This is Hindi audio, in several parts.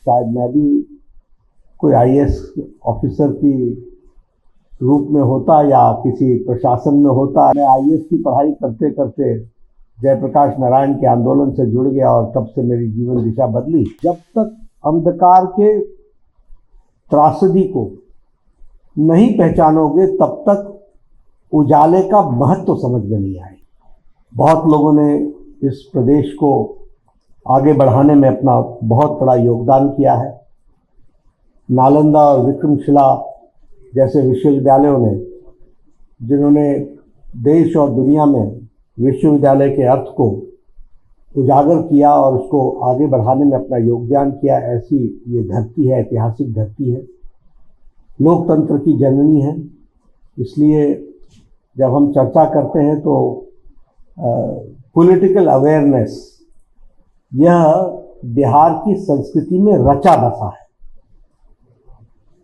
शायद मैं भी कोई आईएएस ऑफिसर की रूप में होता या किसी प्रशासन में होता। मैं आईएएस की पढ़ाई करते करते जयप्रकाश नारायण के आंदोलन से जुड़ गया और तब से मेरी जीवन दिशा बदली। जब तक अंधकार के त्रासदी को नहीं पहचानोगे तब तक उजाले का महत्व समझ में नहीं आए। बहुत लोगों ने इस प्रदेश को आगे बढ़ाने में अपना बहुत बड़ा योगदान किया है। नालंदा और विक्रमशिला जैसे विश्वविद्यालयों ने, जिन्होंने देश और दुनिया में विश्वविद्यालय के अर्थ को उजागर किया और उसको आगे बढ़ाने में अपना योगदान किया, ऐसी ये धरती है, ऐतिहासिक धरती है, लोकतंत्र की जननी है। इसलिए जब हम चर्चा करते हैं तो पॉलिटिकल अवेयरनेस यह बिहार की संस्कृति में रचा बसा है।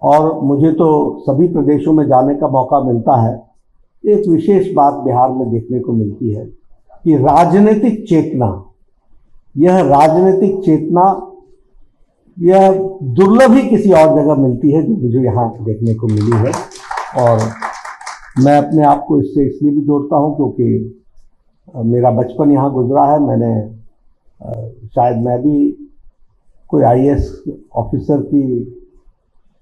और मुझे तो सभी प्रदेशों में जाने का मौका मिलता है। एक विशेष बात बिहार में देखने को मिलती है कि राजनीतिक चेतना, यह राजनीतिक चेतना यह दुर्लभ ही किसी और जगह मिलती है जो मुझे यहाँ देखने को मिली है। और मैं अपने आप को इससे इसलिए भी जोड़ता हूँ क्योंकि मेरा बचपन यहाँ गुजरा है। मैंने शायद मैं भी कोई आईएएस ऑफिसर की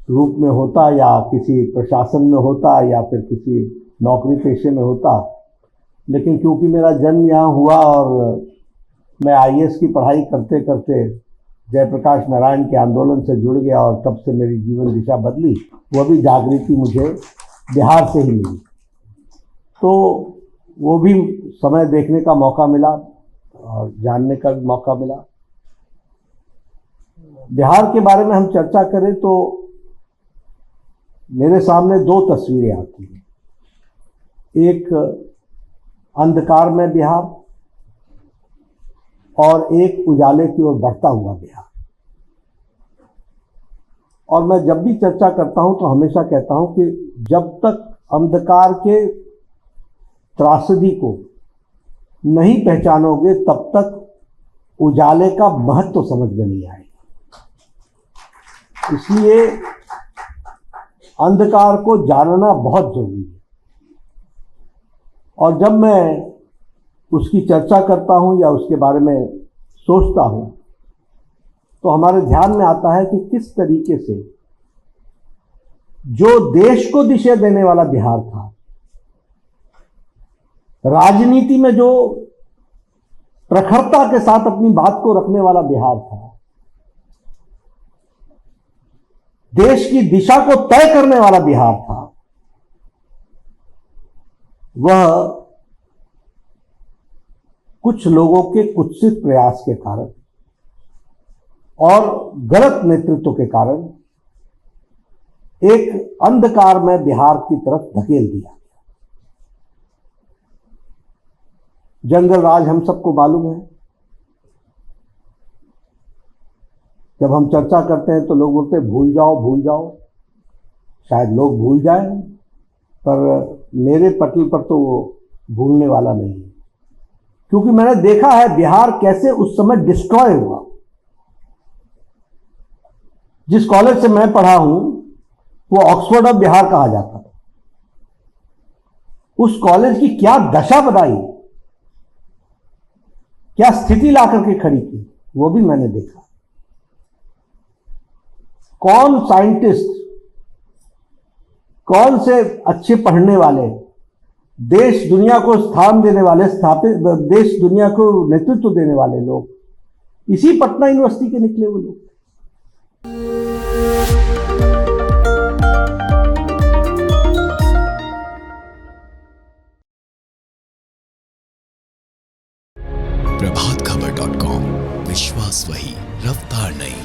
रूप में होता या किसी प्रशासन में होता या फिर किसी नौकरी पेशे में होता, लेकिन क्योंकि मेरा जन्म यहाँ हुआ और मैं आईएएस की पढ़ाई करते करते जयप्रकाश नारायण के आंदोलन से जुड़ गया और तब से मेरी जीवन दिशा बदली। वह भी जागृति मुझे बिहार से ही मिली, तो वो भी समय देखने का मौका मिला और जानने का भी मौका मिला। बिहार के बारे में हम चर्चा करें तो मेरे सामने दो तस्वीरें आती हैं। एक अंधकार में बिहार और एक उजाले की ओर बढ़ता हुआ बिहार। और मैं जब भी चर्चा करता हूं तो हमेशा कहता हूं कि जब तक अंधकार के त्रासदी को नहीं पहचानोगे तब तक उजाले का महत्व समझ में नहीं आएगा। इसलिए अंधकार को जानना बहुत जरूरी है। और जब मैं उसकी चर्चा करता हूं या उसके बारे में सोचता हूं तो हमारे ध्यान में आता है कि किस तरीके से जो देश को दिशा देने वाला बिहार था, राजनीति में जो प्रखरता के साथ अपनी बात को रखने वाला बिहार था, देश की दिशा को तय करने वाला बिहार था, वह कुछ लोगों के कुत्सित प्रयास के कारण और गलत नेतृत्व के कारण एक अंधकार में बिहार की तरफ धकेल दिया। जंगल राज हम सबको मालूम है। जब हम चर्चा करते हैं तो लोग बोलते हैं भूल जाओ भूल जाओ। शायद लोग भूल जाएं, पर मेरे पटल पर तो वो भूलने वाला नहीं है, क्योंकि मैंने देखा है बिहार कैसे उस समय डिस्ट्रॉय हुआ। जिस कॉलेज से मैं पढ़ा हूं वो ऑक्सफोर्ड ऑफ बिहार कहा जाता था। उस कॉलेज की क्या दशा बनाई, क्या स्थिति ला करके खड़ी की, वो भी मैंने देखा। कौन साइंटिस्ट, कौन से अच्छे पढ़ने वाले, देश दुनिया को स्थान देने वाले, देश दुनिया को नेतृत्व देने वाले लोग इसी पटना यूनिवर्सिटी के निकले वो लोग। प्रभातखबर.com, विश्वास वही, रफ्तार नहीं।